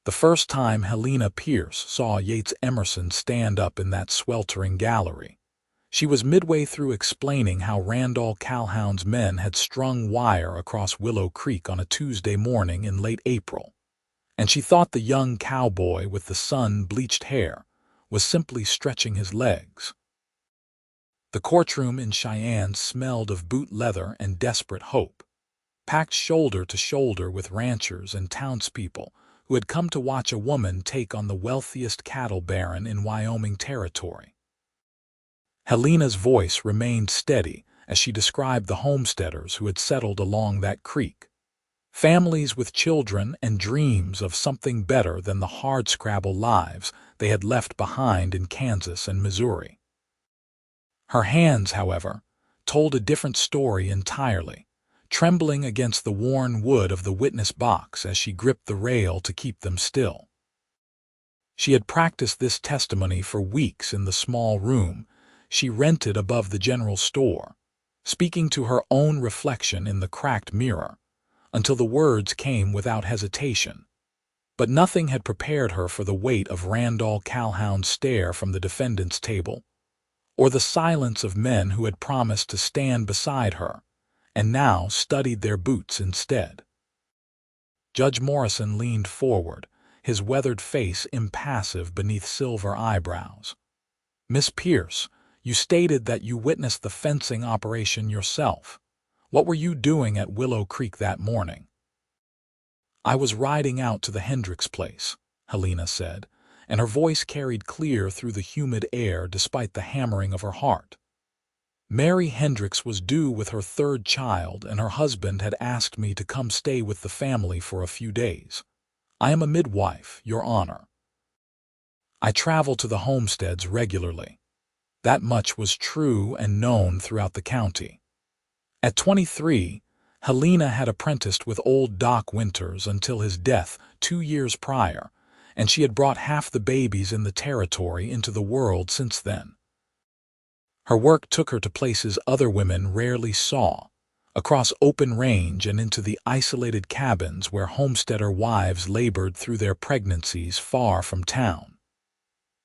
The first time Helena Pierce saw Yates Emerson stand up in that sweltering gallery. She was midway through explaining how Randall Calhoun's men had strung wire across Willow Creek on a Tuesday morning in late April, and she thought the young cowboy with the sun-bleached hair was simply stretching his legs. The courtroom in Cheyenne smelled of boot leather and desperate hope, packed shoulder to shoulder with ranchers and townspeople who had come to watch a woman take on the wealthiest cattle baron in Wyoming territory. Helena's voice remained steady as she described the homesteaders who had settled along that creek. Families with children and dreams of something better than the hardscrabble lives they had left behind in Kansas and Missouri. Her hands, however, told a different story entirely, trembling against the worn wood of the witness box as she gripped the rail to keep them still. She had practiced this testimony for weeks in the small room she rented above the general store, speaking to her own reflection in the cracked mirror, until the words came without hesitation. But nothing had prepared her for the weight of Randall Calhoun's stare from the defendant's table, or the silence of men who had promised to stand beside her, and now studied their boots instead. Judge Morrison leaned forward, his weathered face impassive beneath silver eyebrows. "Miss Pierce, you stated that you witnessed the fencing operation yourself. What were you doing at Willow Creek that morning?" "I was riding out to the Hendricks place," Helena said, and her voice carried clear through the humid air despite the hammering of her heart. "Mary Hendricks was due with her third child, and her husband had asked me to come stay with the family for a few days. I am a midwife, Your Honor. I travel to the homesteads regularly." That much was true and known throughout the county. At 23, Helena had apprenticed with old Doc Winters until his death 2 years prior, and she had brought half the babies in the territory into the world since then. Her work took her to places other women rarely saw, across open range and into the isolated cabins where homesteader wives labored through their pregnancies far from town.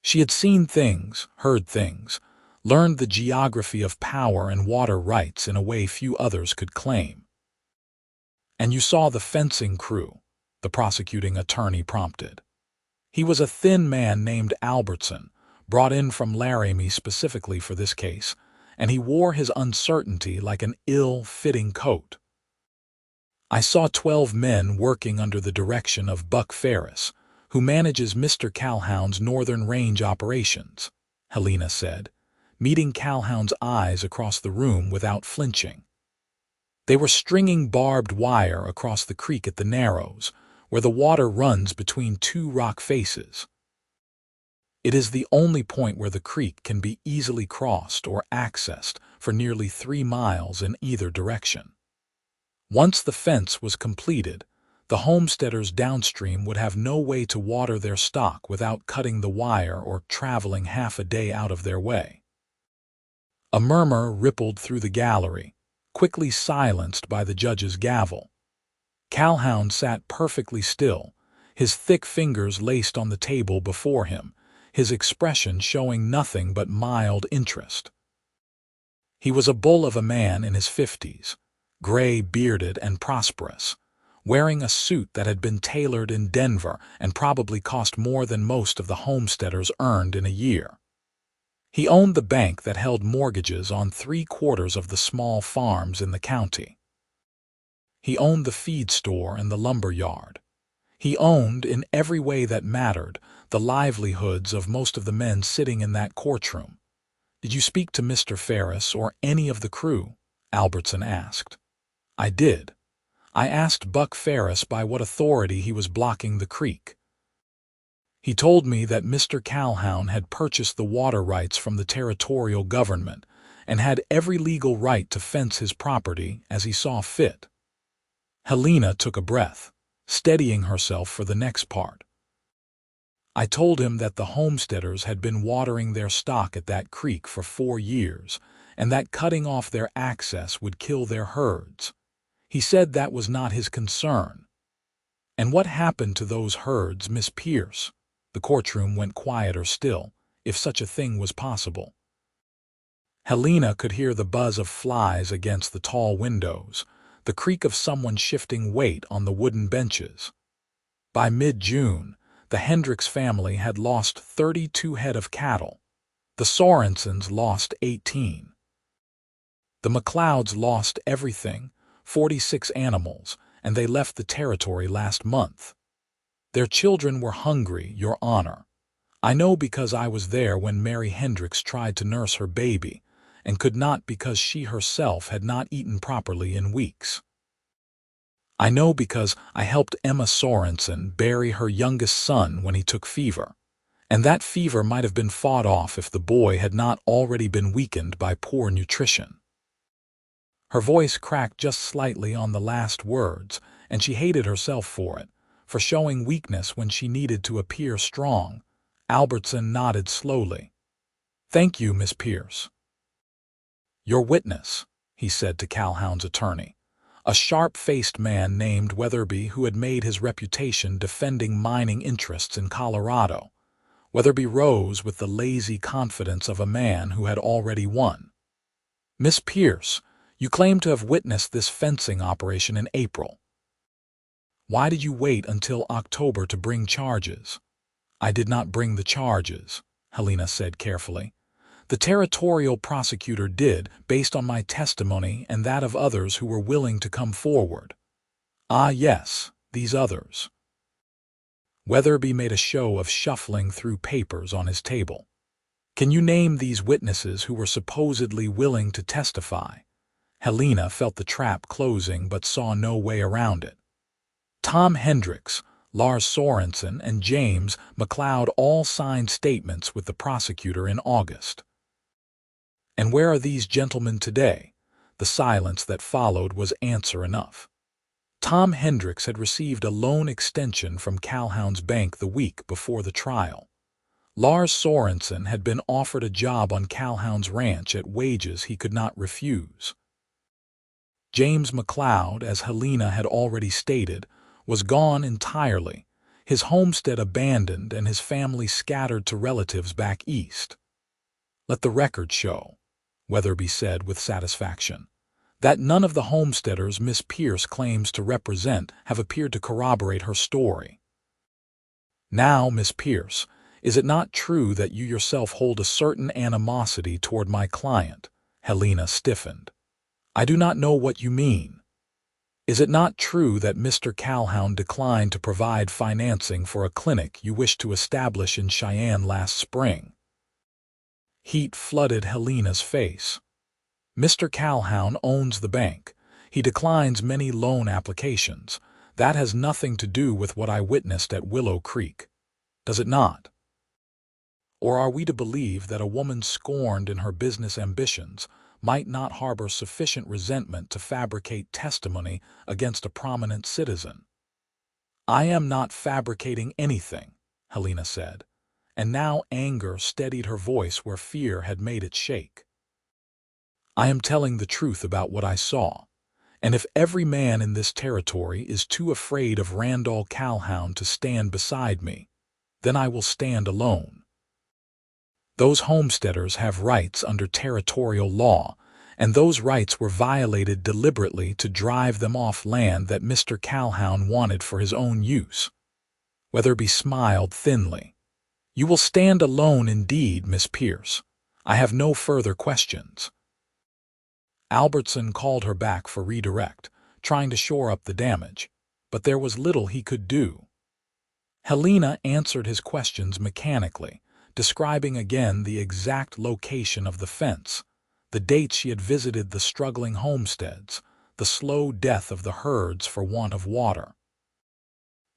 She had seen things, heard things, learned the geography of power and water rights in a way few others could claim. "And you saw the fencing crew," the prosecuting attorney prompted. "He was a thin man named Albertson, brought in from Laramie specifically for this case, and he wore his uncertainty like an ill-fitting coat." "I saw 12 men working under the direction of Buck Ferris, who manages Mr. Calhoun's Northern Range operations," Helena said, meeting Calhoun's eyes across the room without flinching. "They were stringing barbed wire across the creek at the Narrows, where the water runs between 2 rock faces. It is the only point where the creek can be easily crossed or accessed for nearly 3 miles in either direction. Once the fence was completed, the homesteaders downstream would have no way to water their stock without cutting the wire or traveling half a day out of their way." A murmur rippled through the gallery, quickly silenced by the judge's gavel. Calhoun sat perfectly still, his thick fingers laced on the table before him, his expression showing nothing but mild interest. He was a bull of a man in his 50s, gray-bearded and prosperous, wearing a suit that had been tailored in Denver and probably cost more than most of the homesteaders earned in a year. He owned the bank that held mortgages on 3/4 of the small farms in the county. He owned the feed store and the lumber yard. He owned, in every way that mattered, the livelihoods of most of the men sitting in that courtroom. "Did you speak to Mr. Ferris or any of the crew?" Albertson asked. "I did. I asked Buck Ferris by what authority he was blocking the creek. He told me that Mr. Calhoun had purchased the water rights from the territorial government and had every legal right to fence his property as he saw fit." Helena took a breath, steadying herself for the next part. "I told him that the homesteaders had been watering their stock at that creek for 4 years, and that cutting off their access would kill their herds. He said that was not his concern. And what happened to those herds, Miss Pierce? The courtroom went quieter still, if such a thing was possible. Helena could hear the buzz of flies against the tall windows, the creak of someone shifting weight on the wooden benches. By mid-June, the Hendricks family had lost 32 head of cattle. The Sorensens lost 18. The McLeods lost everything, 46 animals, and they left the territory last month. Their children were hungry, Your Honor. I know because I was there when Mary Hendricks tried to nurse her baby, and could not because she herself had not eaten properly in weeks. I know because I helped Emma Sorensen bury her youngest son when he took fever, and that fever might have been fought off if the boy had not already been weakened by poor nutrition. Her voice cracked just slightly on the last words, and she hated herself for it, for showing weakness when she needed to appear strong. Albertson nodded slowly. Thank you, Miss Pierce. Your witness, he said to Calhoun's attorney, a sharp-faced man named Weatherby who had made his reputation defending mining interests in Colorado. Weatherby rose with the lazy confidence of a man who had already won. Miss Pierce, you claim to have witnessed this fencing operation in April. Why did you wait until October to bring charges? I did not bring the charges, Helena said carefully. The territorial prosecutor did, based on my testimony and that of others who were willing to come forward. Ah, yes, these others. Weatherby made a show of shuffling through papers on his table. Can you name these witnesses who were supposedly willing to testify? Helena felt the trap closing but saw no way around it. Tom Hendricks, Lars Sorensen, and James McLeod all signed statements with the prosecutor in August. And where are these gentlemen today? The silence that followed was answer enough. Tom Hendricks had received a loan extension from Calhoun's bank the week before the trial. Lars Sorensen had been offered a job on Calhoun's ranch at wages he could not refuse. James McLeod, as Helena had already stated, was gone entirely, his homestead abandoned and his family scattered to relatives back east. Let the record show, Weatherby said with satisfaction, that none of the homesteaders Miss Pierce claims to represent have appeared to corroborate her story. Now, Miss Pierce, is it not true that you yourself hold a certain animosity toward my client? Helena stiffened. I do not know what you mean. Is it not true that Mr. Calhoun declined to provide financing for a clinic you wished to establish in Cheyenne last spring? Heat flooded Helena's face. Mr. Calhoun owns the bank. He declines many loan applications. That has nothing to do with what I witnessed at Willow Creek. Does it not? Or are we to believe that a woman scorned in her business ambitions might not harbor sufficient resentment to fabricate testimony against a prominent citizen? I am not fabricating anything, Helena said, and now anger steadied her voice where fear had made it shake. I am telling the truth about what I saw, and if every man in this territory is too afraid of Randall Calhoun to stand beside me, then I will stand alone. Those homesteaders have rights under territorial law, and those rights were violated deliberately to drive them off land that Mr. Calhoun wanted for his own use. Weatherby smiled thinly. You will stand alone indeed, Miss Pierce. I have no further questions. Albertson called her back for redirect, trying to shore up the damage, but there was little he could do. Helena answered his questions mechanically, describing again the exact location of the fence, the dates she had visited the struggling homesteads, the slow death of the herds for want of water.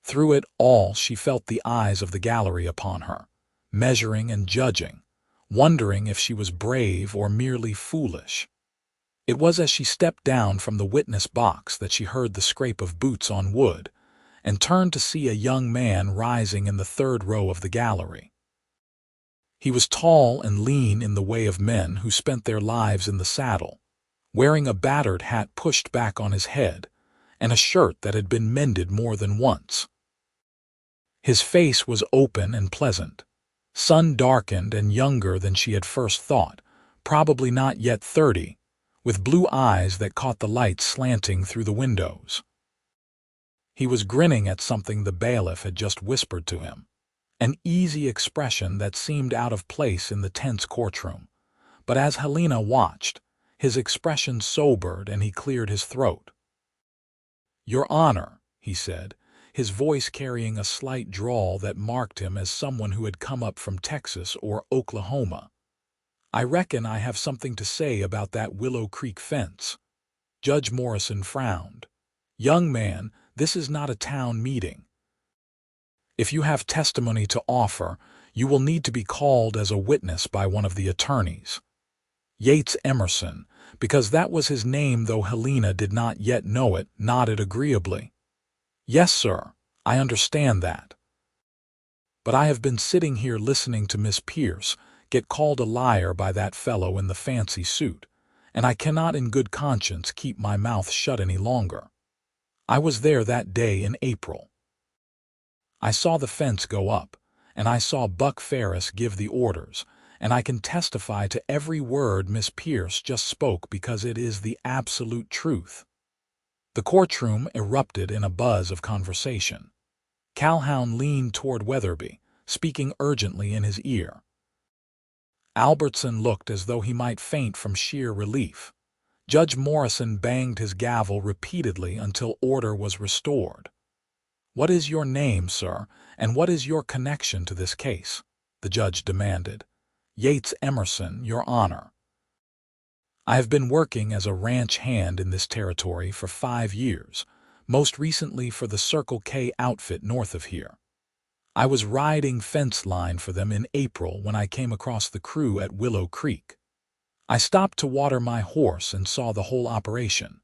Through it all she felt the eyes of the gallery upon her, measuring and judging, wondering if she was brave or merely foolish. It was as she stepped down from the witness box that she heard the scrape of boots on wood, and turned to see a young man rising in the third row of the gallery. He was tall and lean in the way of men who spent their lives in the saddle, wearing a battered hat pushed back on his head, and a shirt that had been mended more than once. His face was open and pleasant, sun-darkened and younger than she had first thought, probably not yet 30, with blue eyes that caught the light slanting through the windows. He was grinning at something the bailiff had just whispered to him, an easy expression that seemed out of place in the tense courtroom. But as Helena watched, his expression sobered and he cleared his throat. "Your Honor," he said, his voice carrying a slight drawl that marked him as someone who had come up from Texas or Oklahoma, "I reckon I have something to say about that Willow Creek fence." Judge Morrison frowned. "Young man, this is not a town meeting. If you have testimony to offer, you will need to be called as a witness by one of the attorneys." Yates Emerson, because that was his name though Helena did not yet know it, nodded agreeably. "Yes, sir, I understand that. But I have been sitting here listening to Miss Pierce get called a liar by that fellow in the fancy suit, and I cannot in good conscience keep my mouth shut any longer. I was there that day in April. I saw the fence go up, and I saw Buck Ferris give the orders, and I can testify to every word Miss Pierce just spoke because it is the absolute truth." The courtroom erupted in a buzz of conversation. Calhoun leaned toward Weatherby, speaking urgently in his ear. Albertson looked as though he might faint from sheer relief. Judge Morrison banged his gavel repeatedly until order was restored. "What is your name, sir, and what is your connection to this case?" the judge demanded. "Yates Emerson, Your Honor. I have been working as a ranch hand in this territory for 5 years, most recently for the Circle K outfit north of here. I was riding fence line for them in April when I came across the crew at Willow Creek. I stopped to water my horse and saw the whole operation.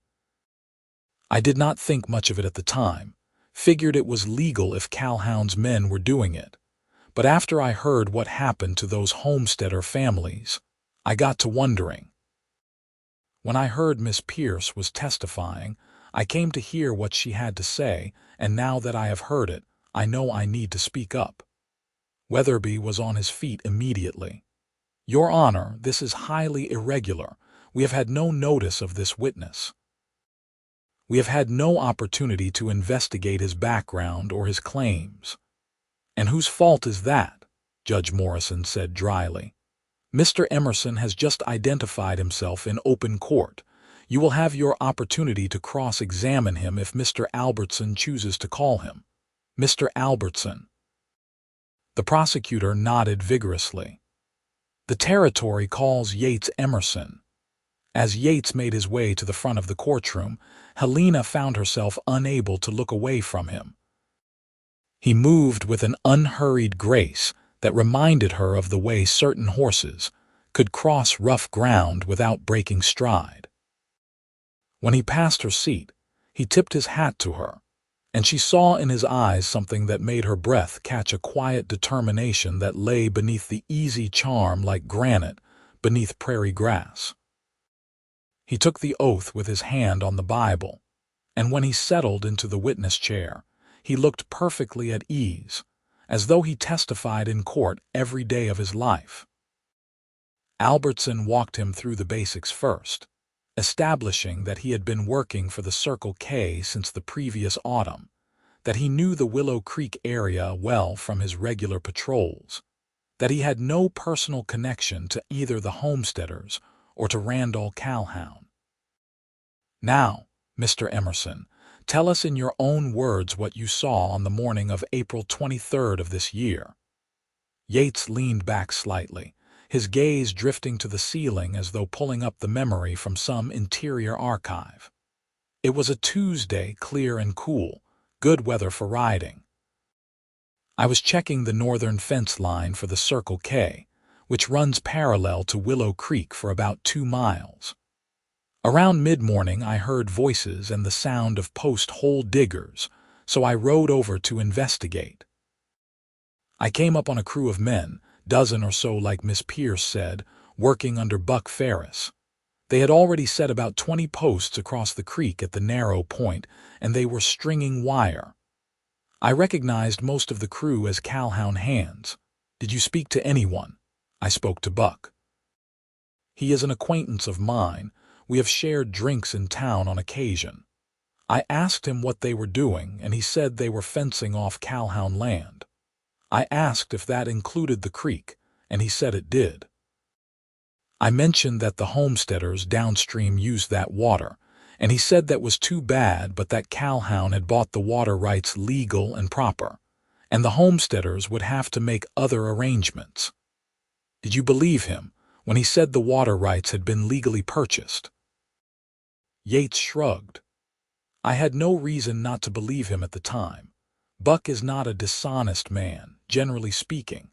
I did not think much of it at the time, figured it was legal if Calhoun's men were doing it. But after I heard what happened to those homesteader families, I got to wondering. When I heard Miss Pierce was testifying, I came to hear what she had to say, and now that I have heard it, I know I need to speak up." Weatherby was on his feet immediately. "Your Honor, this is highly irregular. We have had no notice of this witness. We have had no opportunity to investigate his background or his claims." "And whose fault is that?" Judge Morrison said dryly. "Mr. Emerson has just identified himself in open court. You will have your opportunity to cross-examine him if Mr. Albertson chooses to call him." "Mr. Albertson." The prosecutor nodded vigorously. "The territory calls Yates Emerson." As Yates made his way to the front of the courtroom, Helena found herself unable to look away from him. He moved with an unhurried grace that reminded her of the way certain horses could cross rough ground without breaking stride. When he passed her seat, he tipped his hat to her, and she saw in his eyes something that made her breath catch, a quiet determination that lay beneath the easy charm like granite beneath prairie grass. He took the oath with his hand on the Bible, and when he settled into the witness chair, he looked perfectly at ease, as though he testified in court every day of his life. Albertson walked him through the basics first, establishing that he had been working for the Circle K since the previous autumn, that he knew the Willow Creek area well from his regular patrols, that he had no personal connection to either the homesteaders or to Randall Calhoun. "Now, Mr. Emerson, tell us in your own words what you saw on the morning of April 23rd of this year." Yates leaned back slightly, his gaze drifting to the ceiling as though pulling up the memory from some interior archive. "It was a Tuesday, clear and cool, good weather for riding. I was checking the northern fence line for the Circle K, which runs parallel to Willow Creek for about 2 miles. Around mid-morning I heard voices and the sound of post-hole diggers, so I rode over to investigate. I came up on a crew of men, dozen or so like Miss Pierce said, working under Buck Ferris. They had already set about 20 posts across the creek at the narrow point, and they were stringing wire. I recognized most of the crew as cowhound hands. Did you speak to anyone? I spoke to Buck. He is an acquaintance of mine. We have shared drinks in town on occasion. I asked him what they were doing, and he said they were fencing off cowhound land. I asked if that included the creek, and he said it did. I mentioned that the homesteaders downstream used that water, and he said that was too bad, but that cowhound had bought the water rights legal and proper, and the homesteaders would have to make other arrangements. Did you believe him when he said the water rights had been legally purchased? Yates shrugged. I had no reason not to believe him at the time. Buck is not a dishonest man, generally speaking.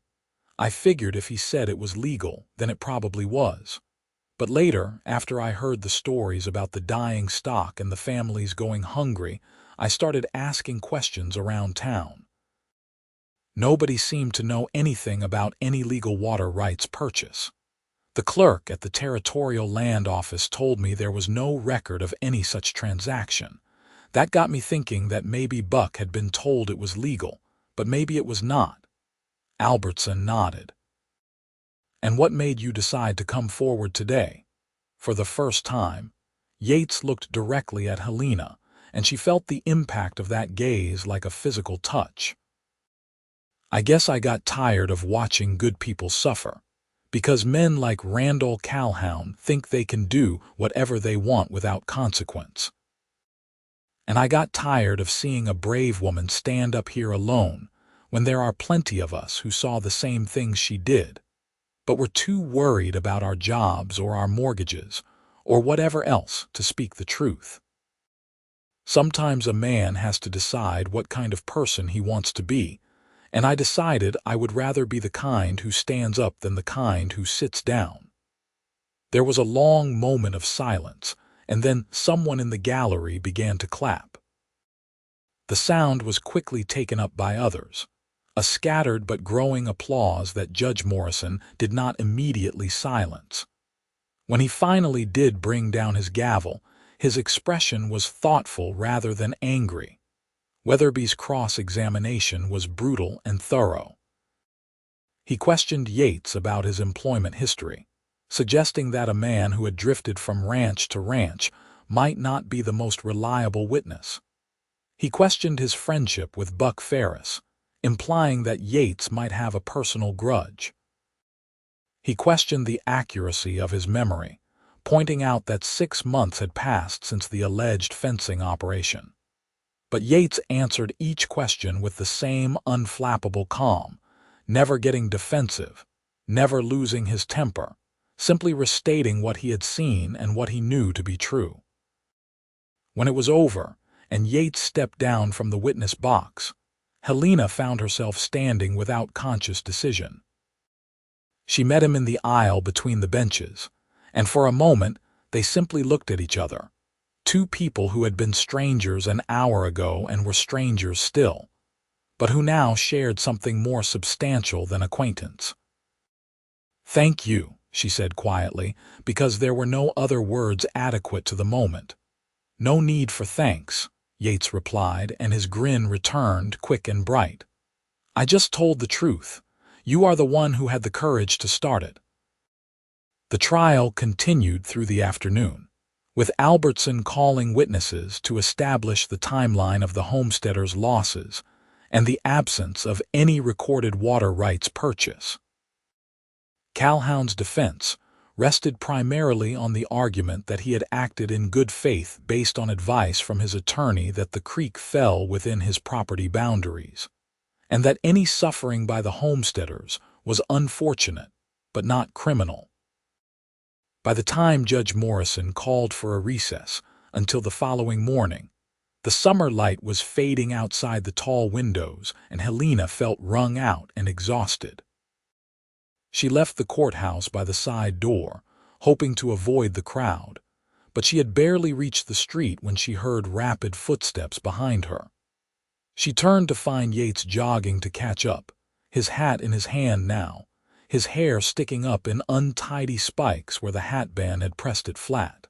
I figured if he said it was legal, then it probably was. But later, after I heard the stories about the dying stock and the families going hungry, I started asking questions around town. Nobody seemed to know anything about any legal water rights purchase. The clerk at the Territorial Land Office told me there was no record of any such transaction. That got me thinking that maybe Buck had been told it was legal, but maybe it was not. Albertson nodded. And what made you decide to come forward today? For the first time, Yates looked directly at Helena, and she felt the impact of that gaze like a physical touch. I guess I got tired of watching good people suffer, because men like Randall Calhoun think they can do whatever they want without consequence. And I got tired of seeing a brave woman stand up here alone when there are plenty of us who saw the same things she did, but were too worried about our jobs or our mortgages or whatever else to speak the truth. Sometimes a man has to decide what kind of person he wants to be, and I decided I would rather be the kind who stands up than the kind who sits down. There was a long moment of silence, and then someone in the gallery began to clap. The sound was quickly taken up by others, a scattered but growing applause that Judge Morrison did not immediately silence. When he finally did bring down his gavel, his expression was thoughtful rather than angry. Weatherby's cross-examination was brutal and thorough. He questioned Yates about his employment history, suggesting that a man who had drifted from ranch to ranch might not be the most reliable witness. He questioned his friendship with Buck Ferris, implying that Yates might have a personal grudge. He questioned the accuracy of his memory, pointing out that 6 months had passed since the alleged fencing operation. But Yates answered each question with the same unflappable calm, never getting defensive, never losing his temper, simply restating what he had seen and what he knew to be true. When it was over, and Yates stepped down from the witness box, Helena found herself standing without conscious decision. She met him in the aisle between the benches, and for a moment they simply looked at each other. Two people who had been strangers an hour ago and were strangers still, but who now shared something more substantial than acquaintance. "Thank you," she said quietly, because there were no other words adequate to the moment. "No need for thanks," Yates replied, and his grin returned quick and bright. "I just told the truth. You are the one who had the courage to start it." The trial continued through the afternoon, with Albertson calling witnesses to establish the timeline of the homesteaders' losses and the absence of any recorded water rights purchase. Calhoun's defense rested primarily on the argument that he had acted in good faith based on advice from his attorney that the creek fell within his property boundaries, and that any suffering by the homesteaders was unfortunate but not criminal. By the time Judge Morrison called for a recess until the following morning, the summer light was fading outside the tall windows, and Helena felt wrung out and exhausted. She left the courthouse by the side door, hoping to avoid the crowd, but she had barely reached the street when she heard rapid footsteps behind her. She turned to find Yates jogging to catch up, his hat in his hand now, his hair sticking up in untidy spikes where the hatband had pressed it flat.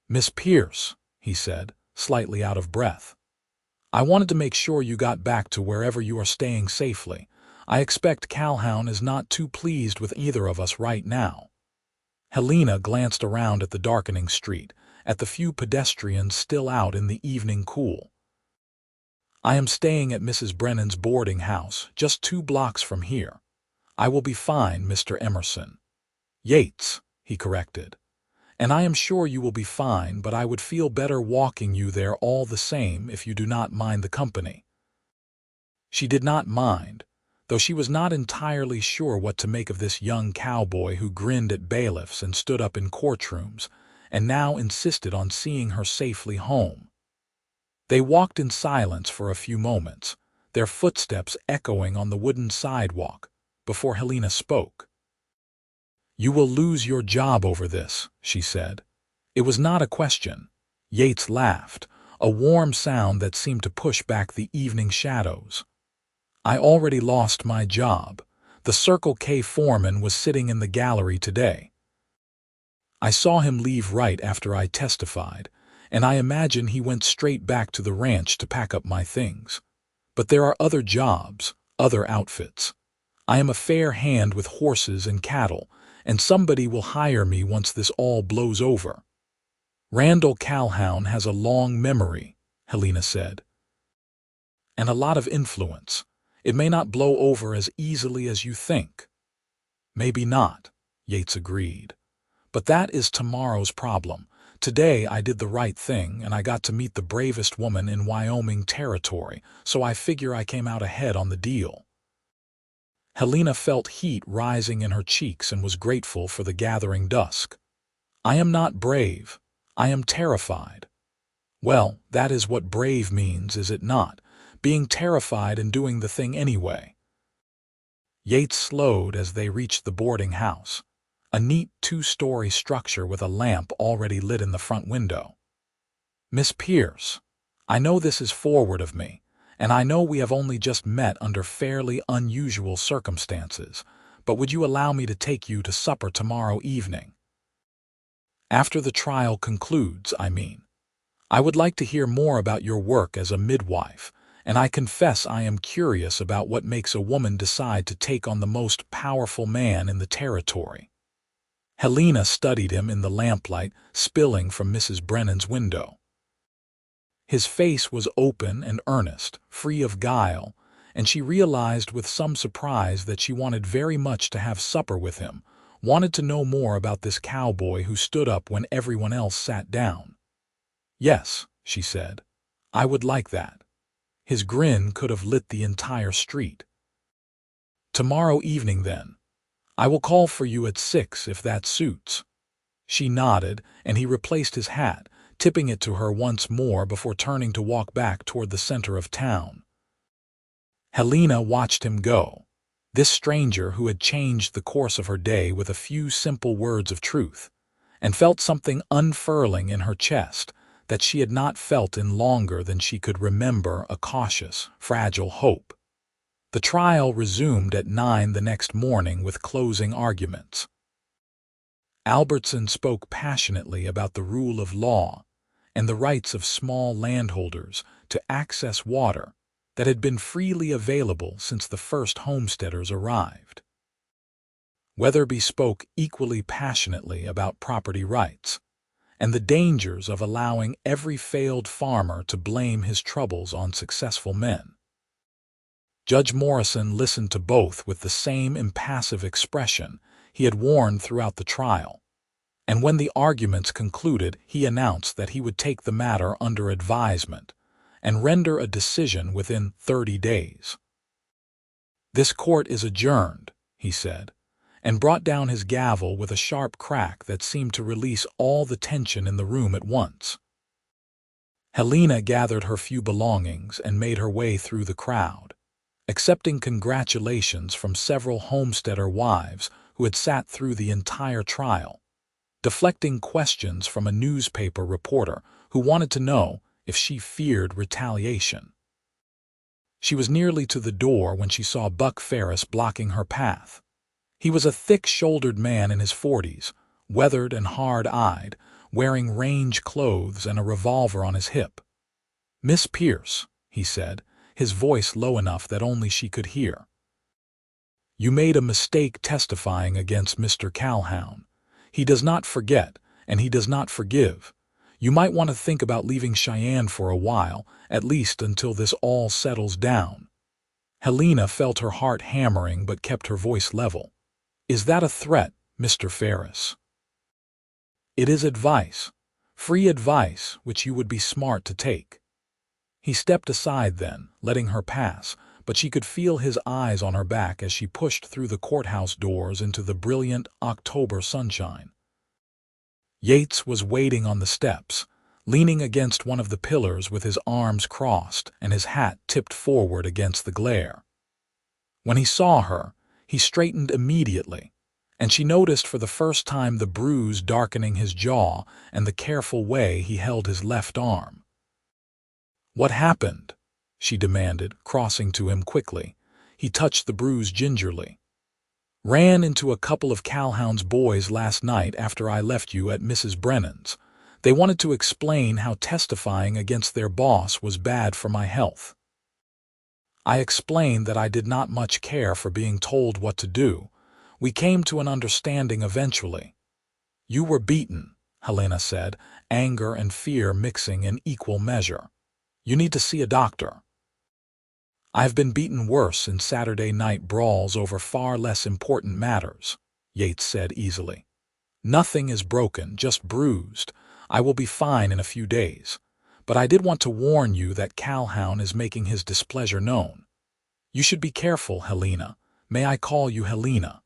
"Miss Pierce," he said, slightly out of breath. I wanted to make sure you got back to wherever you are staying safely. I expect Calhoun is not too pleased with either of us right now." Helena glanced around at the darkening street, at the few pedestrians still out in the evening cool. "I am staying at Mrs. Brennan's boarding house, just 2 blocks from here. I will be fine, Mr. Emerson." "Yates," he corrected. "And I am sure you will be fine, but I would feel better walking you there all the same if you do not mind the company." She did not mind, though she was not entirely sure what to make of this young cowboy who grinned at bailiffs and stood up in courtrooms, and now insisted on seeing her safely home. They walked in silence for a few moments, their footsteps echoing on the wooden sidewalk, before Helena spoke. "You will lose your job over this," she said. It was not a question. Yates laughed, a warm sound that seemed to push back the evening shadows. "I already lost my job. The Circle K foreman was sitting in the gallery today. I saw him leave right after I testified, and I imagine he went straight back to the ranch to pack up my things. But there are other jobs, other outfits. I am a fair hand with horses and cattle, and somebody will hire me once this all blows over." "Randall Calhoun has a long memory," Helena said, "and a lot of influence. It may not blow over as easily as you think." "Maybe not," Yates agreed. "But that is tomorrow's problem. Today I did the right thing, and I got to meet the bravest woman in Wyoming territory, so I figure I came out ahead on the deal." Helena felt heat rising in her cheeks and was grateful for the gathering dusk. "I am not brave. I am terrified." "Well, that is what brave means, is it not? Being terrified and doing the thing anyway." Yates slowed as they reached the boarding house, a neat 2-story structure with a lamp already lit in the front window. "Miss Pierce, I know this is forward of me, and I know we have only just met under fairly unusual circumstances, but would you allow me to take you to supper tomorrow evening? After the trial concludes, I mean. I would like to hear more about your work as a midwife, and I confess I am curious about what makes a woman decide to take on the most powerful man in the territory." Helena studied him in the lamplight spilling from Mrs. Brennan's window. His face was open and earnest, free of guile, and she realized with some surprise that she wanted very much to have supper with him, wanted to know more about this cowboy who stood up when everyone else sat down. "Yes," she said, "I would like that." His grin could have lit the entire street. "Tomorrow evening, then. I will call for you at 6 if that suits." She nodded, and he replaced his hat, tipping it to her once more before turning to walk back toward the center of town. Helena watched him go, this stranger who had changed the course of her day with a few simple words of truth, and felt something unfurling in her chest that she had not felt in longer than she could remember, a cautious, fragile hope. The trial resumed at 9 the next morning with closing arguments. Albertson spoke passionately about the rule of law and the rights of small landholders to access water that had been freely available since the first homesteaders arrived. Weatherby spoke equally passionately about property rights and the dangers of allowing every failed farmer to blame his troubles on successful men. Judge Morrison listened to both with the same impassive expression he had worn throughout the trial, and when the arguments concluded, he announced that he would take the matter under advisement and render a decision within 30 days. "This court is adjourned," he said, and brought down his gavel with a sharp crack that seemed to release all the tension in the room at once. Helena gathered her few belongings and made her way through the crowd, accepting congratulations from several homesteader wives who had sat through the entire trial, deflecting questions from a newspaper reporter who wanted to know if she feared retaliation. She was nearly to the door when she saw Buck Ferris blocking her path. He was a thick-shouldered man in his 40s, weathered and hard-eyed, wearing range clothes and a revolver on his hip. "Miss Pierce," he said, his voice low enough that only she could hear. "You made a mistake testifying against Mr. Calhoun. He does not forget, and he does not forgive. You might want to think about leaving Cheyenne for a while, at least until this all settles down." Helena felt her heart hammering but kept her voice level. "Is that a threat, Mr. Ferris?" "It is advice. Free advice, which you would be smart to take." He stepped aside then, letting her pass, but she could feel his eyes on her back as she pushed through the courthouse doors into the brilliant October sunshine. Yates was waiting on the steps, leaning against one of the pillars with his arms crossed and his hat tipped forward against the glare. When he saw her, he straightened immediately, and she noticed for the first time the bruise darkening his jaw and the careful way he held his left arm. "What happened?" she demanded, crossing to him quickly. He touched the bruise gingerly. "Ran into a couple of Calhoun's boys last night after I left you at Mrs. Brennan's. They wanted to explain how testifying against their boss was bad for my health. I explained that I did not much care for being told what to do. We came to an understanding eventually." "You were beaten," Helena said, anger and fear mixing in equal measure. "You need to see a doctor." "I've been beaten worse in Saturday night brawls over far less important matters," Yates said easily. "Nothing is broken, just bruised. I will be fine in a few days. But I did want to warn you that Calhoun is making his displeasure known. You should be careful, Helena. May I call you Helena?"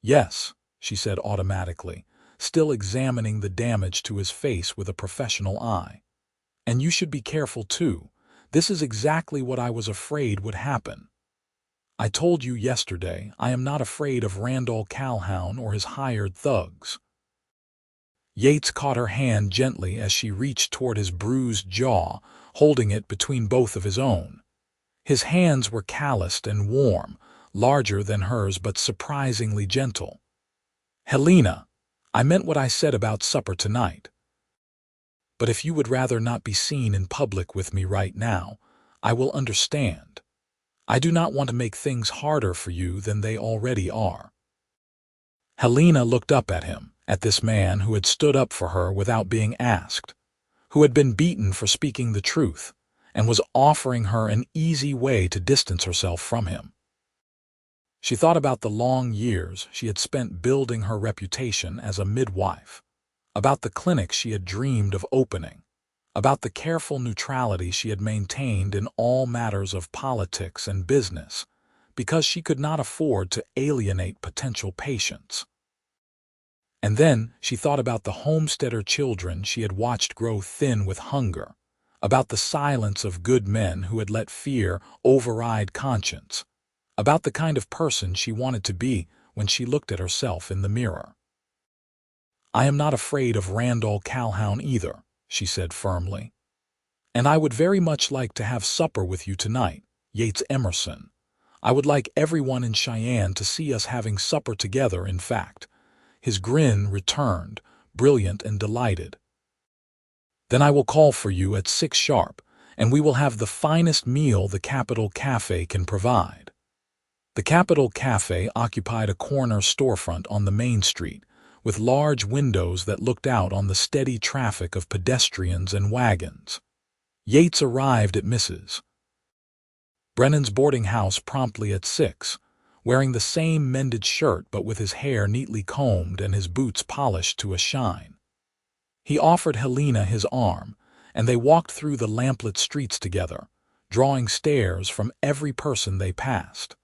"Yes," she said automatically, still examining the damage to his face with a professional eye. "And you should be careful too. This is exactly what I was afraid would happen. I told you yesterday I am not afraid of Randall Calhoun or his hired thugs." Yates caught her hand gently as she reached toward his bruised jaw, holding it between both of his own. His hands were calloused and warm, larger than hers but surprisingly gentle. "Helena, I meant what I said about supper tonight. But if you would rather not be seen in public with me right now, I will understand. I do not want to make things harder for you than they already are." Helena looked up at him, at this man who had stood up for her without being asked, who had been beaten for speaking the truth, and was offering her an easy way to distance herself from him. She thought about the long years she had spent building her reputation as a midwife, about the clinic she had dreamed of opening, about the careful neutrality she had maintained in all matters of politics and business, because she could not afford to alienate potential patients. And then she thought about the homesteader children she had watched grow thin with hunger, about the silence of good men who had let fear override conscience, about the kind of person she wanted to be when she looked at herself in the mirror. "I am not afraid of Randall Calhoun either," she said firmly. "And I would very much like to have supper with you tonight, Yates Emerson. I would like everyone in Cheyenne to see us having supper together, in fact." His grin returned, brilliant and delighted. "Then I will call for you at 6 sharp, and we will have the finest meal the Capitol Cafe can provide." The Capitol Cafe occupied a corner storefront on the main street, with large windows that looked out on the steady traffic of pedestrians and wagons. Yates arrived at Mrs. Brennan's boarding house promptly at 6, wearing the same mended shirt but with his hair neatly combed and his boots polished to a shine. He offered Helena his arm, and they walked through the lamplit streets together, drawing stares from every person they passed.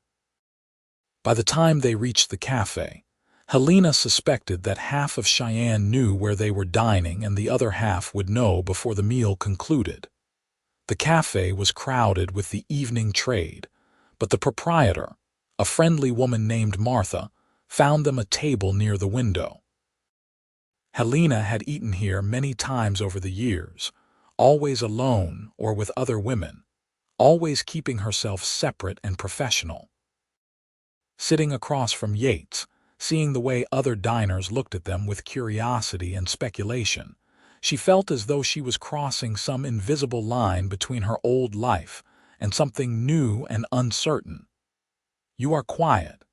By the time they reached the cafe, Helena suspected that half of Cheyenne knew where they were dining and the other half would know before the meal concluded. The cafe was crowded with the evening trade, but the proprietor, a friendly woman named Martha, found them a table near the window. Helena had eaten here many times over the years, always alone or with other women, always keeping herself separate and professional. Sitting across from Yates, seeing the way other diners looked at them with curiosity and speculation, She felt as though she was crossing some invisible line between her old life and something new and uncertain. "You are quiet,"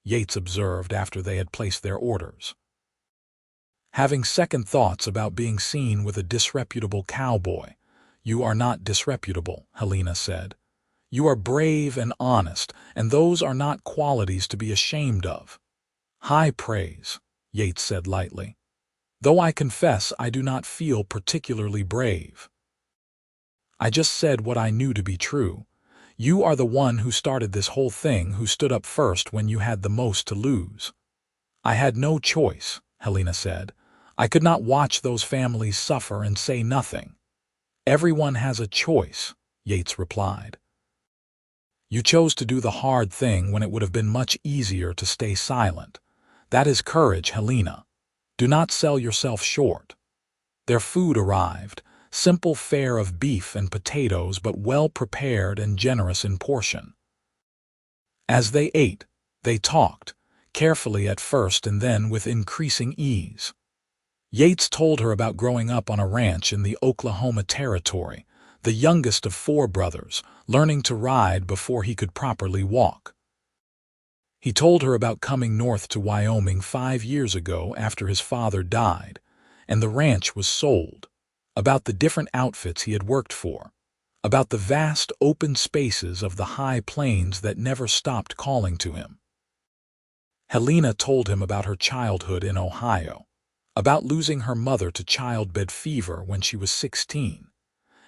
Yates observed after they had placed their orders. "Having second thoughts about being seen with a disreputable cowboy." "You are not disreputable," Helena said. "You are brave and honest, and those are not qualities to be ashamed of." "High praise," Yates said lightly. "Though I confess I do not feel particularly brave. I just said what I knew to be true. You are the one who started this whole thing, who stood up first when you had the most to lose." "I had no choice," Helena said. "I could not watch those families suffer and say nothing." "Everyone has a choice," Yates replied. "You chose to do the hard thing when it would have been much easier to stay silent. That is courage, Helena. Do not sell yourself short." Their food arrived, simple fare of beef and potatoes, but well prepared and generous in portion. As they ate, they talked, carefully at first and then with increasing ease. Yates told her about growing up on a ranch in the Oklahoma Territory, the youngest of 4 brothers, learning to ride before he could properly walk. He told her about coming north to Wyoming 5 years ago after his father died, and the ranch was sold, about the different outfits he had worked for, about the vast open spaces of the high plains that never stopped calling to him. Helena told him about her childhood in Ohio, about losing her mother to childbed fever when she was 16,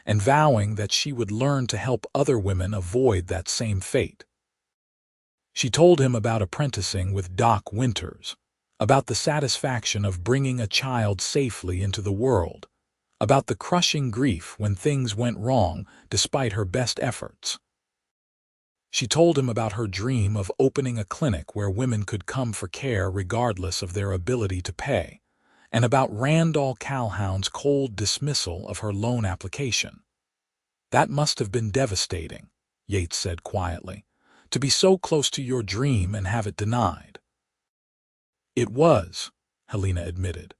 and vowing that she would learn to help other women avoid that same fate. She told him about apprenticing with Doc Winters, about the satisfaction of bringing a child safely into the world, about the crushing grief when things went wrong despite her best efforts. She told him about her dream of opening a clinic where women could come for care regardless of their ability to pay, and about Randall Calhoun's cold dismissal of her loan application. "That must have been devastating," Yates said quietly, "to be so close to your dream and have it denied." "It was," Helena admitted,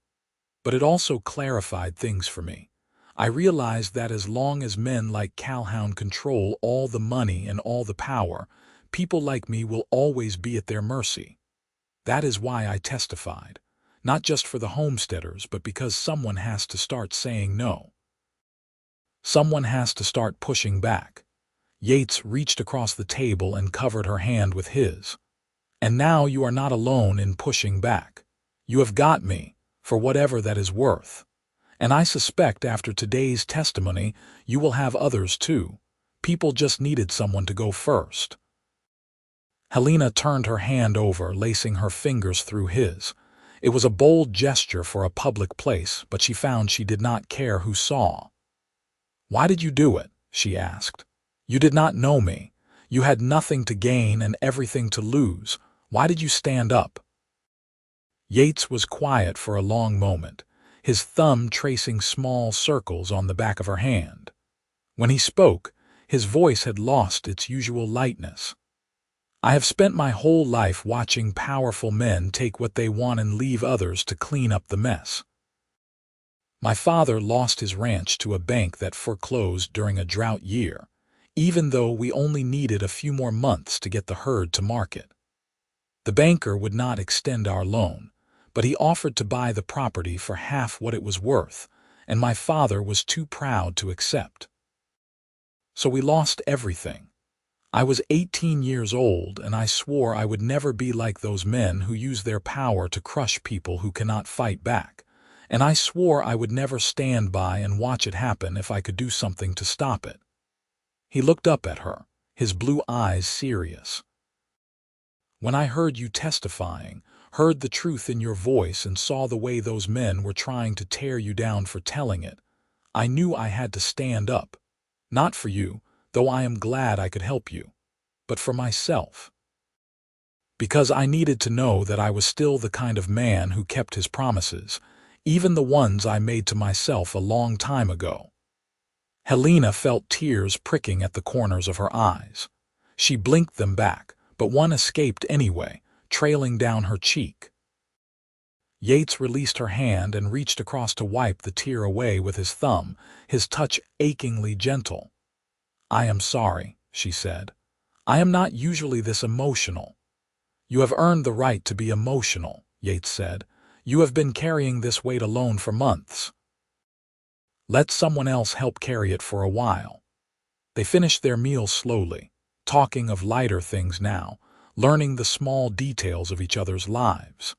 "but it also clarified things for me. I realized that as long as men like Calhoun control all the money and all the power, people like me will always be at their mercy. That is why I testified, not just for the homesteaders, but because someone has to start saying no. Someone has to start pushing back." Yates reached across the table and covered her hand with his. "And now you are not alone in pushing back. You have got me, for whatever that is worth. And I suspect after today's testimony, you will have others too. People just needed someone to go first." Helena turned her hand over, lacing her fingers through his. It was a bold gesture for a public place, but she found she did not care who saw. "Why did you do it?" she asked. "You did not know me. You had nothing to gain and everything to lose. Why did you stand up?" Yates was quiet for a long moment, his thumb tracing small circles on the back of her hand. When he spoke, his voice had lost its usual lightness. "I have spent my whole life watching powerful men take what they want and leave others to clean up the mess. My father lost his ranch to a bank that foreclosed during a drought year, even though we only needed a few more months to get the herd to market. The banker would not extend our loan, but he offered to buy the property for half what it was worth, and my father was too proud to accept. So we lost everything. I was 18 years old, and I swore I would never be like those men who use their power to crush people who cannot fight back, and I swore I would never stand by and watch it happen if I could do something to stop it." He looked up at her, his blue eyes serious. "When I heard you testifying, heard the truth in your voice, and saw the way those men were trying to tear you down for telling it, I knew I had to stand up. Not for you, though I am glad I could help you, but for myself. Because I needed to know that I was still the kind of man who kept his promises, even the ones I made to myself a long time ago." Helena felt tears pricking at the corners of her eyes. She blinked them back, but one escaped anyway, trailing down her cheek. Yates released her hand and reached across to wipe the tear away with his thumb, his touch achingly gentle. "I am sorry," she said. "I am not usually this emotional." "You have earned the right to be emotional," Yates said. "You have been carrying this weight alone for months. Let someone else help carry it for a while." They finished their meal slowly, talking of lighter things now, learning the small details of each other's lives.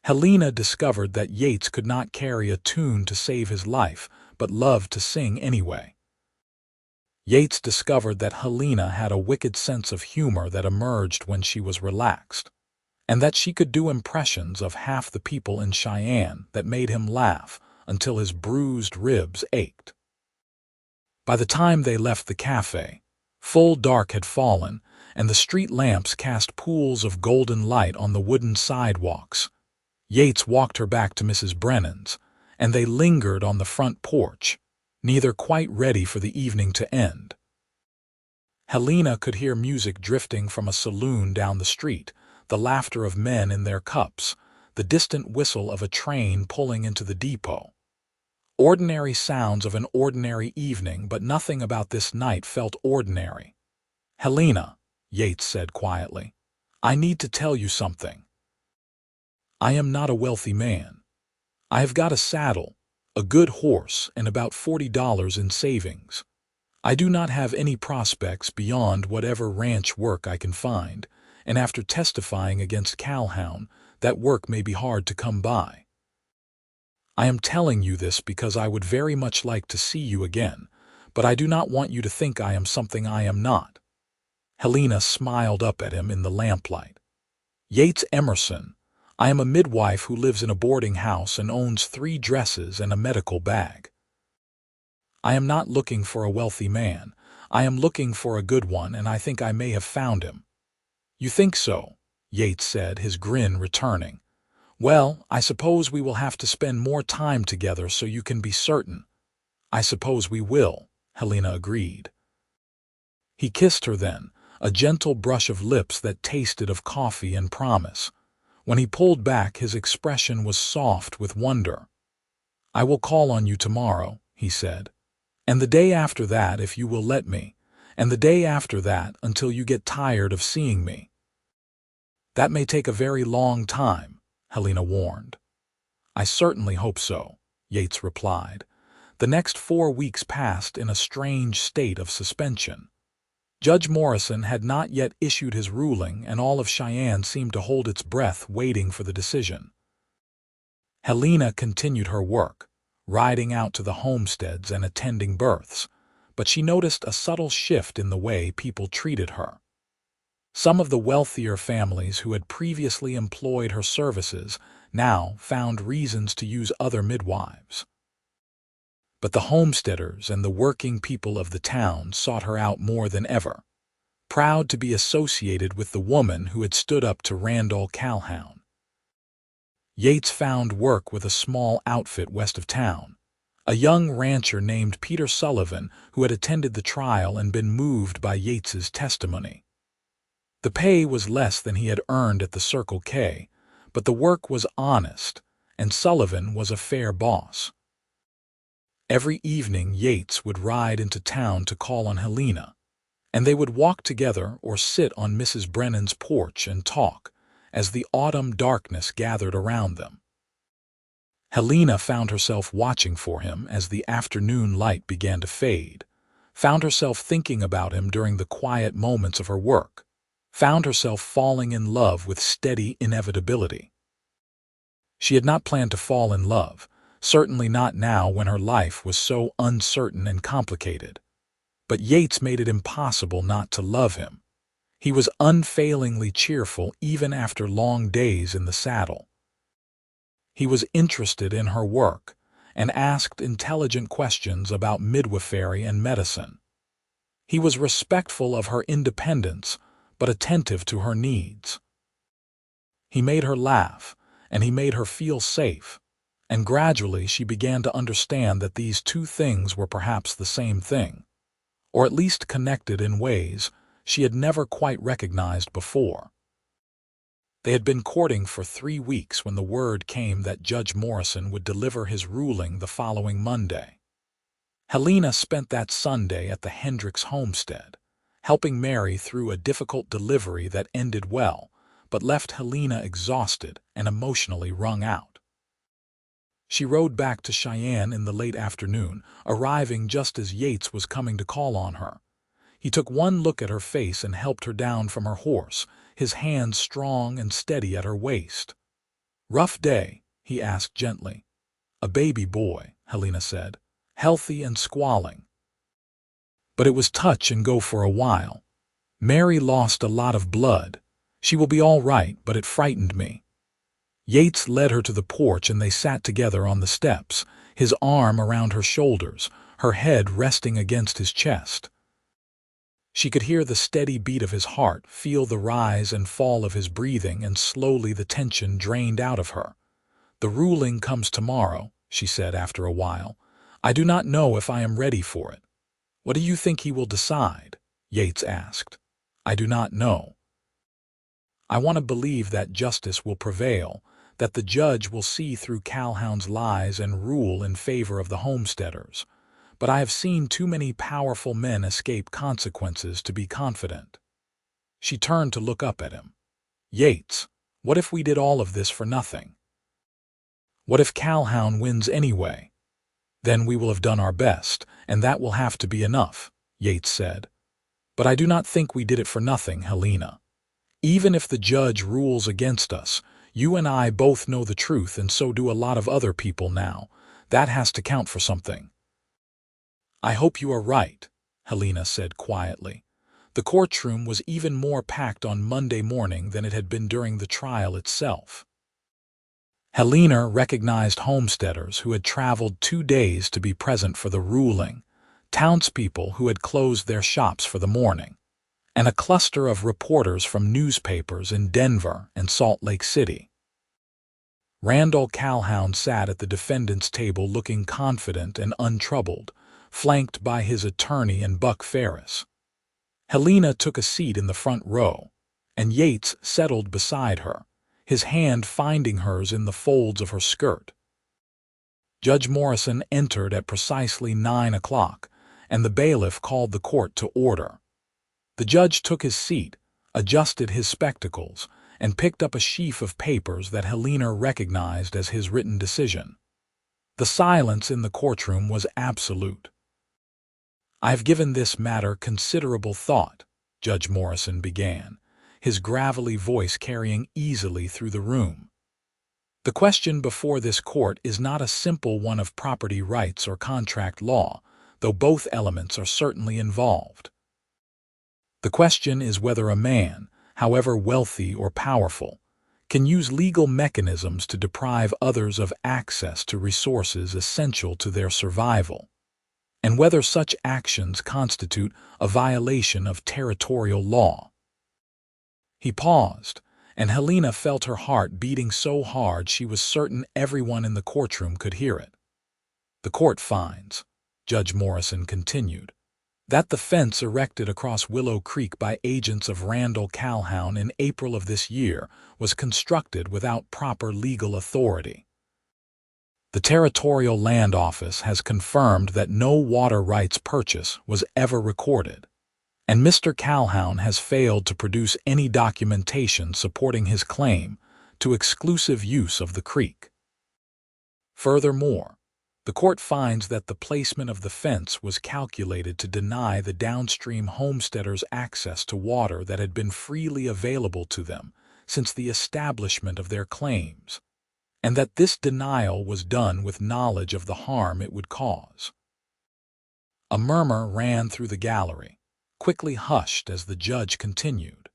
Helena discovered that Yates could not carry a tune to save his life, but loved to sing anyway. Yates discovered that Helena had a wicked sense of humor that emerged when she was relaxed, and that she could do impressions of half the people in Cheyenne that made him laugh until his bruised ribs ached. By the time they left the cafe, full dark had fallen, and the street lamps cast pools of golden light on the wooden sidewalks. Yates walked her back to Mrs. Brennan's, and they lingered on the front porch, neither quite ready for the evening to end. Helena could hear music drifting from a saloon down the street, the laughter of men in their cups, the distant whistle of a train pulling into the depot. Ordinary sounds of an ordinary evening, but nothing about this night felt ordinary. "Helena," Yates said quietly, "I need to tell you something. I am not a wealthy man. I have got a saddle, a good horse, and about $40 in savings. I do not have any prospects beyond whatever ranch work I can find, and after testifying against Calhoun, that work may be hard to come by. I am telling you this because I would very much like to see you again, but I do not want you to think I am something I am not." Helena smiled up at him in the lamplight. "Yates Emerson, I am a midwife who lives in a boarding house and owns 3 dresses and a medical bag. I am not looking for a wealthy man. I am looking for a good one, and I think I may have found him." "You think so?" Yates said, his grin returning. "Well, I suppose we will have to spend more time together so you can be certain." "I suppose we will," Helena agreed. He kissed her then, a gentle brush of lips that tasted of coffee and promise. When he pulled back, his expression was soft with wonder. "I will call on you tomorrow," he said. "And the day after that, if you will let me. And the day after that, until you get tired of seeing me." "That may take a very long time," Helena warned. "I certainly hope so," Yates replied. The next 4 weeks passed in a strange state of suspension. Judge Morrison had not yet issued his ruling, and all of Cheyenne seemed to hold its breath waiting for the decision. Helena continued her work, riding out to the homesteads and attending births, but she noticed a subtle shift in the way people treated her. Some of the wealthier families who had previously employed her services now found reasons to use other midwives. But the homesteaders and the working people of the town sought her out more than ever, proud to be associated with the woman who had stood up to Randall Calhoun. Yates found work with a small outfit west of town, a young rancher named Peter Sullivan who had attended the trial and been moved by Yates's testimony. The pay was less than he had earned at the Circle K, but the work was honest, and Sullivan was a fair boss. Every evening Yates would ride into town to call on Helena, and they would walk together or sit on Mrs. Brennan's porch and talk, as the autumn darkness gathered around them. Helena found herself watching for him as the afternoon light began to fade, found herself thinking about him during the quiet moments of her work, found herself falling in love with steady inevitability. She had not planned to fall in love, certainly not now when her life was so uncertain and complicated. But Yates made it impossible not to love him. He was unfailingly cheerful even after long days in the saddle. He was interested in her work and asked intelligent questions about midwifery and medicine. He was respectful of her independence, but attentive to her needs. He made her laugh, and he made her feel safe, and gradually she began to understand that these two things were perhaps the same thing, or at least connected in ways she had never quite recognized before. They had been courting for 3 weeks when the word came that Judge Morrison would deliver his ruling the following Monday. Helena spent that Sunday at the Hendricks homestead, helping Mary through a difficult delivery that ended well, but left Helena exhausted and emotionally wrung out. She rode back to Cheyenne in the late afternoon, arriving just as Yates was coming to call on her. He took one look at her face and helped her down from her horse, his hands strong and steady at her waist. "Rough day?" he asked gently. "A baby boy," Helena said, "healthy and squalling. But it was touch and go for a while. Mary lost a lot of blood. She will be all right, but it frightened me." Yates led her to the porch and they sat together on the steps, his arm around her shoulders, her head resting against his chest. She could hear the steady beat of his heart, feel the rise and fall of his breathing, and slowly the tension drained out of her. "The ruling comes tomorrow," she said after a while. "I do not know if I am ready for it." "What do you think he will decide?" Yates asked. "I do not know. I want to believe that justice will prevail, that the judge will see through Calhoun's lies and rule in favor of the homesteaders. But I have seen too many powerful men escape consequences to be confident." She turned to look up at him. "Yates, what if we did all of this for nothing? What if Calhoun wins anyway?" "Then we will have done our best, and that will have to be enough," Yates said. "But I do not think we did it for nothing, Helena. Even if the judge rules against us, you and I both know the truth, and so do a lot of other people now. That has to count for something." "I hope you are right," Helena said quietly. The courtroom was even more packed on Monday morning than it had been during the trial itself. Helena recognized homesteaders who had traveled 2 days to be present for the ruling, townspeople who had closed their shops for the morning, and a cluster of reporters from newspapers in Denver and Salt Lake City. Randall Calhoun sat at the defendant's table looking confident and untroubled, flanked by his attorney and Buck Ferris. Helena took a seat in the front row, and Yates settled beside her, his hand finding hers in the folds of her skirt. Judge Morrison entered at precisely 9 o'clock, and the bailiff called the court to order. The judge took his seat, adjusted his spectacles, and picked up a sheaf of papers that Helena recognized as his written decision. The silence in the courtroom was absolute. "I have given this matter considerable thought," Judge Morrison began, his gravelly voice carrying easily through the room. "The question before this court is not a simple one of property rights or contract law, though both elements are certainly involved. The question is whether a man, however wealthy or powerful, can use legal mechanisms to deprive others of access to resources essential to their survival, and whether such actions constitute a violation of territorial law." He paused, and Helena felt her heart beating so hard she was certain everyone in the courtroom could hear it. "The court finds," Judge Morrison continued, "that the fence erected across Willow Creek by agents of Randall Calhoun in April of this year was constructed without proper legal authority. The Territorial Land Office has confirmed that no water rights purchase was ever recorded, and Mr. Calhoun has failed to produce any documentation supporting his claim to exclusive use of the creek. Furthermore, the court finds that the placement of the fence was calculated to deny the downstream homesteaders access to water that had been freely available to them since the establishment of their claims, and that this denial was done with knowledge of the harm it would cause." A murmur ran through the gallery, quickly hushed as the judge continued.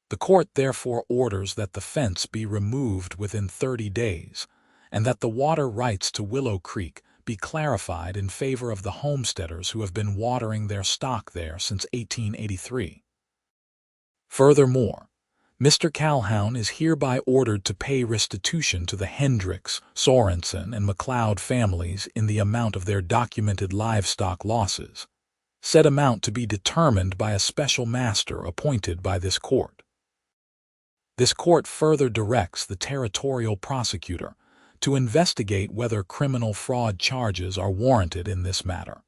"The court therefore orders that the fence be removed within 30 days, and that the water rights to Willow Creek be clarified in favor of the homesteaders who have been watering their stock there since 1883. Furthermore, Mr. Calhoun is hereby ordered to pay restitution to the Hendricks, Sorensen, and McLeod families in the amount of their documented livestock losses, said amount to be determined by a special master appointed by this court." This court further directs the territorial prosecutor to investigate whether criminal fraud charges are warranted in this matter,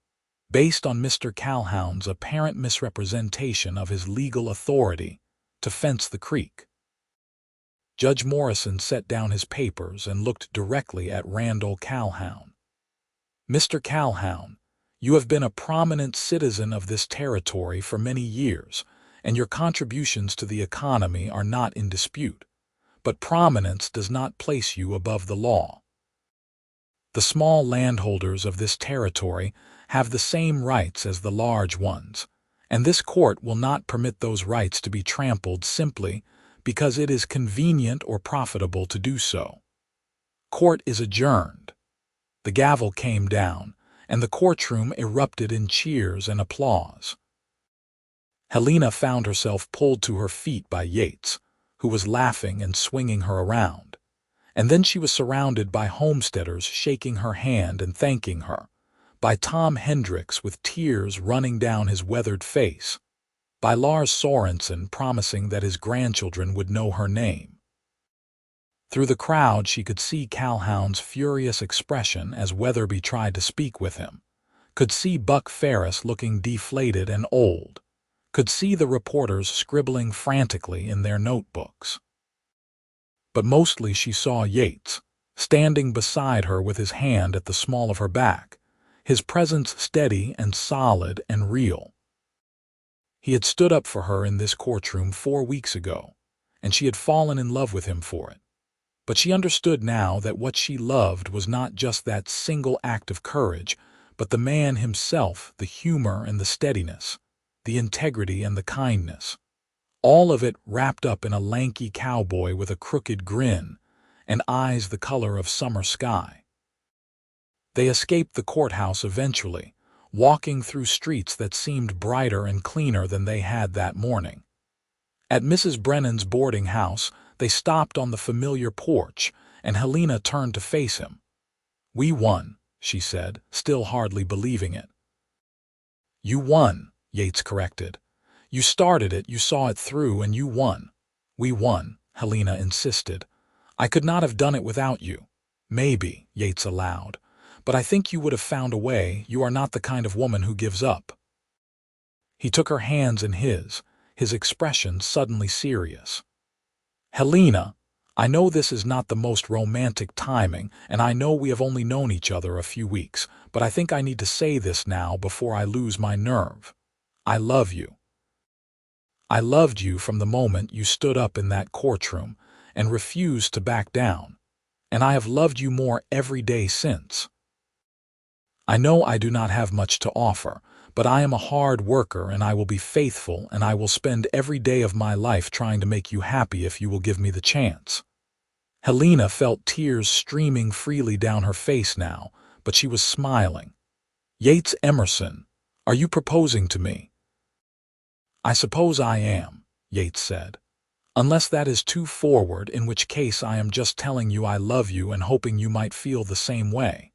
based on Mr. Calhoun's apparent misrepresentation of his legal authority to fence the creek. Judge Morrison set down his papers and looked directly at Randall Calhoun. "Mr. Calhoun, you have been a prominent citizen of this territory for many years, and your contributions to the economy are not in dispute, but prominence does not place you above the law. The small landholders of this territory have the same rights as the large ones, and this court will not permit those rights to be trampled simply because it is convenient or profitable to do so. Court is adjourned." The gavel came down, and the courtroom erupted in cheers and applause. Helena found herself pulled to her feet by Yates, who was laughing and swinging her around. And then she was surrounded by homesteaders shaking her hand and thanking her, by Tom Hendricks with tears running down his weathered face, by Lars Sorensen promising that his grandchildren would know her name. Through the crowd she could see Calhoun's furious expression as Weatherby tried to speak with him, could see Buck Ferris looking deflated and old, could see the reporters scribbling frantically in their notebooks. But mostly she saw Yates, standing beside her with his hand at the small of her back, his presence steady and solid and real. He had stood up for her in this courtroom 4 weeks ago, and she had fallen in love with him for it. But she understood now that what she loved was not just that single act of courage, but the man himself, the humor and the steadiness, the integrity and the kindness. All of it wrapped up in a lanky cowboy with a crooked grin and eyes the color of summer sky. They escaped the courthouse eventually, walking through streets that seemed brighter and cleaner than they had that morning. At Mrs. Brennan's boarding house, they stopped on the familiar porch, and Helena turned to face him. "We won," she said, still hardly believing it. "You won," Yates corrected. "You started it, you saw it through, and you won." "We won," Helena insisted. "I could not have done it without you." "Maybe," Yates allowed, "but I think you would have found a way. You are not the kind of woman who gives up." He took her hands in his expression suddenly serious. "Helena, I know this is not the most romantic timing, and I know we have only known each other a few weeks, but I think I need to say this now before I lose my nerve. I love you. I loved you from the moment you stood up in that courtroom and refused to back down, and I have loved you more every day since. I know I do not have much to offer, but I am a hard worker and I will be faithful and I will spend every day of my life trying to make you happy if you will give me the chance." Helena felt tears streaming freely down her face now, but she was smiling. "Yates Emerson, are you proposing to me?" "I suppose I am," Yates said. "Unless that is too forward, in which case I am just telling you I love you and hoping you might feel the same way."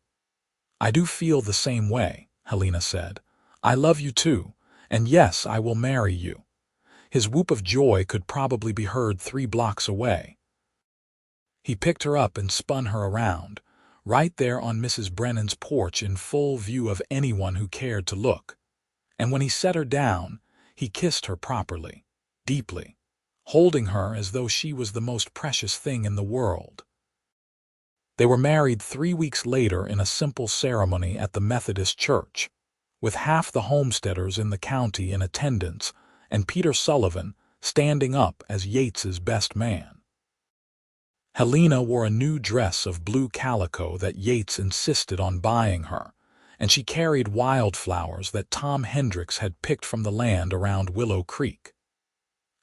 "I do feel the same way," Helena said. "I love you too, and yes, I will marry you." His whoop of joy could probably be heard 3 blocks away. He picked her up and spun her around, right there on Mrs. Brennan's porch in full view of anyone who cared to look. And when he set her down, he kissed her properly, deeply, holding her as though she was the most precious thing in the world. They were married 3 weeks later in a simple ceremony at the Methodist church, with half the homesteaders in the county in attendance and Peter Sullivan standing up as Yates's best man. Helena wore a new dress of blue calico that Yates insisted on buying her, and she carried wildflowers that Tom Hendricks had picked from the land around Willow Creek.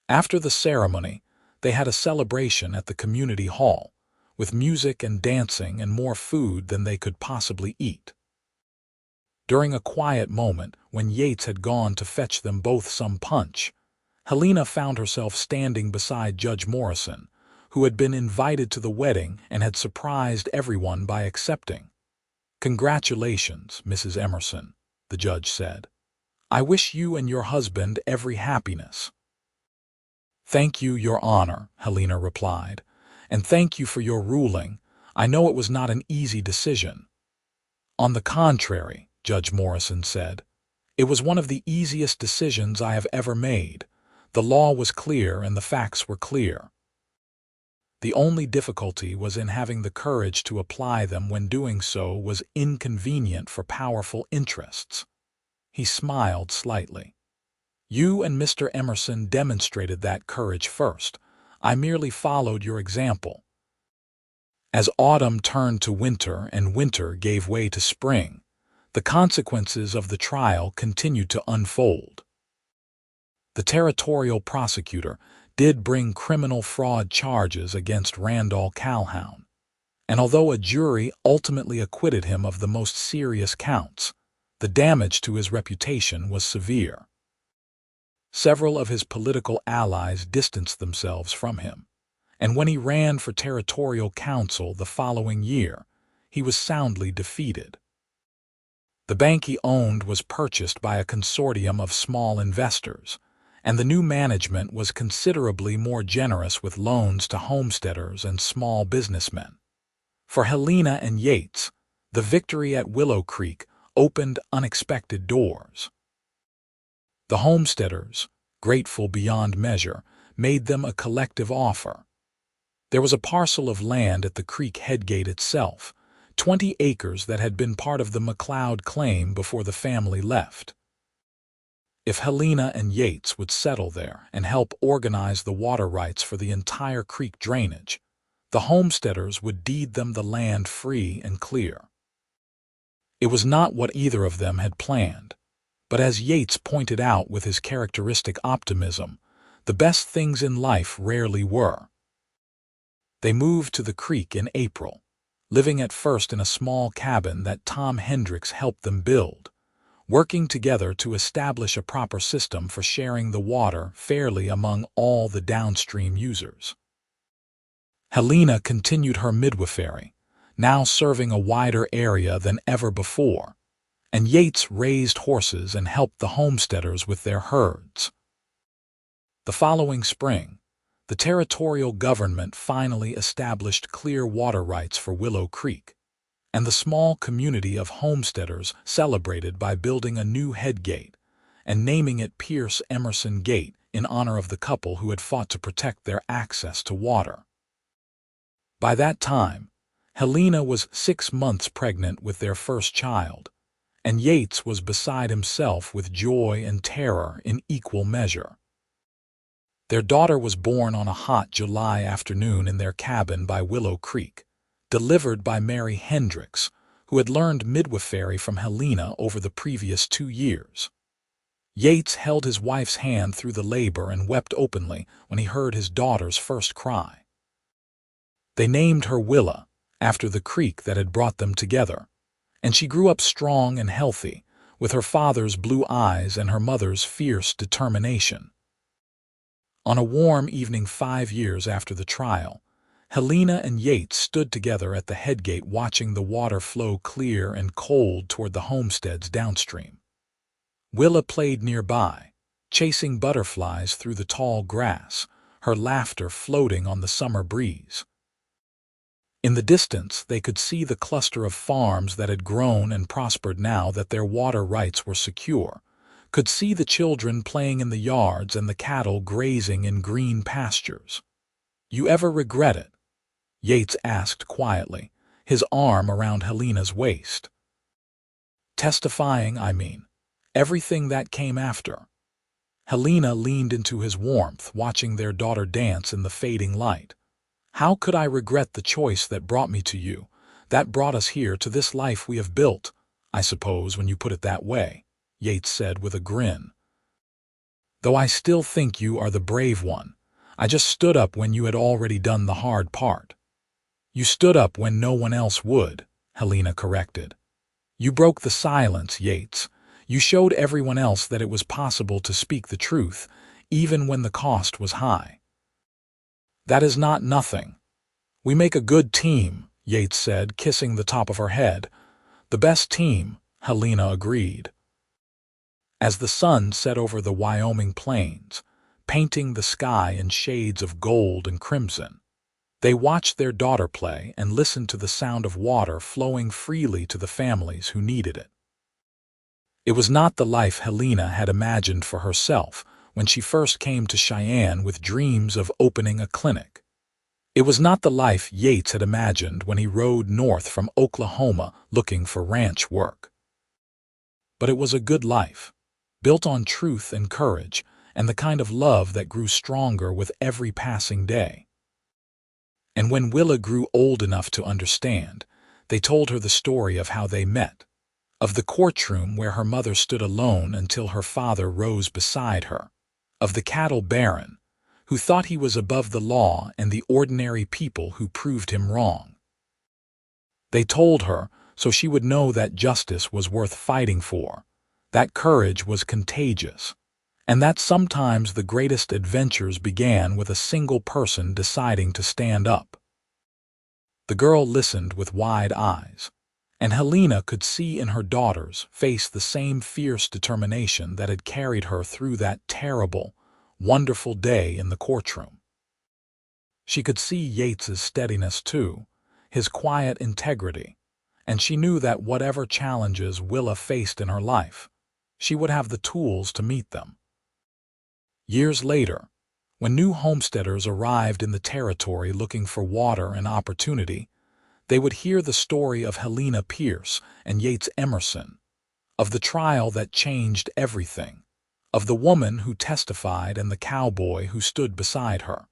After the ceremony, they had a celebration at the community hall, with music and dancing and more food than they could possibly eat. During a quiet moment, when Yates had gone to fetch them both some punch, Helena found herself standing beside Judge Morrison, who had been invited to the wedding and had surprised everyone by accepting. "Congratulations, Mrs. Emerson," the judge said. "I wish you and your husband every happiness." "Thank you, Your Honor," Helena replied, "and thank you for your ruling. I know it was not an easy decision." "On the contrary," Judge Morrison said, "it was one of the easiest decisions I have ever made. The law was clear and the facts were clear. The only difficulty was in having the courage to apply them when doing so was inconvenient for powerful interests." He smiled slightly. "You and Mr. Emerson demonstrated that courage first. I merely followed your example." As autumn turned to winter and winter gave way to spring, the consequences of the trial continued to unfold. The territorial prosecutor did bring criminal fraud charges against Randall Calhoun, and although a jury ultimately acquitted him of the most serious counts, the damage to his reputation was severe. Several of his political allies distanced themselves from him, and when he ran for territorial council the following year, he was soundly defeated. The bank he owned was purchased by a consortium of small investors, and the new management was considerably more generous with loans to homesteaders and small businessmen. For Helena and Yates, the victory at Willow Creek opened unexpected doors. The homesteaders, grateful beyond measure, made them a collective offer. There was a parcel of land at the creek headgate itself, 20 acres that had been part of the McLeod claim before the family left. If Helena and Yates would settle there and help organize the water rights for the entire creek drainage, the homesteaders would deed them the land free and clear. It was not what either of them had planned, but as Yates pointed out with his characteristic optimism, the best things in life rarely were. They moved to the creek in April, living at first in a small cabin that Tom Hendricks helped them build, working together to establish a proper system for sharing the water fairly among all the downstream users. Helena continued her midwifery, now serving a wider area than ever before, and Yates raised horses and helped the homesteaders with their herds. The following spring, the territorial government finally established clear water rights for Willow Creek, and the small community of homesteaders celebrated by building a new headgate and naming it Pierce Emerson Gate in honor of the couple who had fought to protect their access to water. By that time, Helena was 6 months pregnant with their first child, and Yates was beside himself with joy and terror in equal measure. Their daughter was born on a hot July afternoon in their cabin by Willow Creek, delivered by Mary Hendricks, who had learned midwifery from Helena over the previous 2 years. Yates held his wife's hand through the labor and wept openly when he heard his daughter's first cry. They named her Willa, after the creek that had brought them together, and she grew up strong and healthy, with her father's blue eyes and her mother's fierce determination. On a warm evening 5 years after the trial, Helena and Yates stood together at the headgate watching the water flow clear and cold toward the homesteads downstream. Willa played nearby, chasing butterflies through the tall grass, her laughter floating on the summer breeze. In the distance, they could see the cluster of farms that had grown and prospered now that their water rights were secure, could see the children playing in the yards and the cattle grazing in green pastures. "You ever regret it?" Yates asked quietly, his arm around Helena's waist. "Testifying, I mean. Everything that came after." Helena leaned into his warmth, watching their daughter dance in the fading light. "How could I regret the choice that brought me to you, that brought us here to this life we have built, I suppose, when you put it that way," Yates said with a grin. "Though I still think you are the brave one. I just stood up when you had already done the hard part." "You stood up when no one else would," Helena corrected. "You broke the silence, Yates. You showed everyone else that it was possible to speak the truth, even when the cost was high." "That is not nothing. We make a good team," Yates said, kissing the top of her head. "The best team," Helena agreed. As the sun set over the Wyoming plains, painting the sky in shades of gold and crimson. They watched their daughter play and listened to the sound of water flowing freely to the families who needed it. It was not the life Helena had imagined for herself when she first came to Cheyenne with dreams of opening a clinic. It was not the life Yates had imagined when he rode north from Oklahoma looking for ranch work. But it was a good life, built on truth and courage, and the kind of love that grew stronger with every passing day. And when Willa grew old enough to understand, they told her the story of how they met, of the courtroom where her mother stood alone until her father rose beside her, of the cattle baron, who thought he was above the law and the ordinary people who proved him wrong. They told her so she would know that justice was worth fighting for, that courage was contagious, and that sometimes the greatest adventures began with a single person deciding to stand up. The girl listened with wide eyes, and Helena could see in her daughter's face the same fierce determination that had carried her through that terrible, wonderful day in the courtroom. She could see Yates's steadiness too, his quiet integrity, and she knew that whatever challenges Willa faced in her life, she would have the tools to meet them. Years later, when new homesteaders arrived in the territory looking for water and opportunity, they would hear the story of Helena Pierce and Yates Emerson, of the trial that changed everything, of the woman who testified and the cowboy who stood beside her.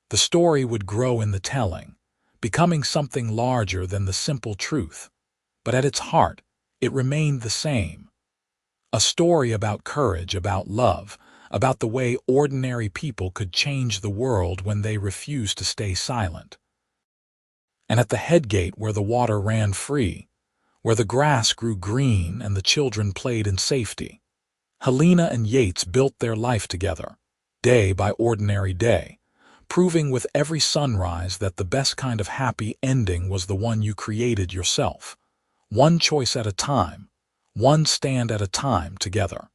The story would grow in the telling, becoming something larger than the simple truth, but at its heart, it remained the same. A story about courage, about love, about the way ordinary people could change the world when they refused to stay silent. And at the head gate where the water ran free, where the grass grew green and the children played in safety, Helena and Yates built their life together, day by ordinary day, proving with every sunrise that the best kind of happy ending was the one you created yourself, one choice at a time, one stand at a time together.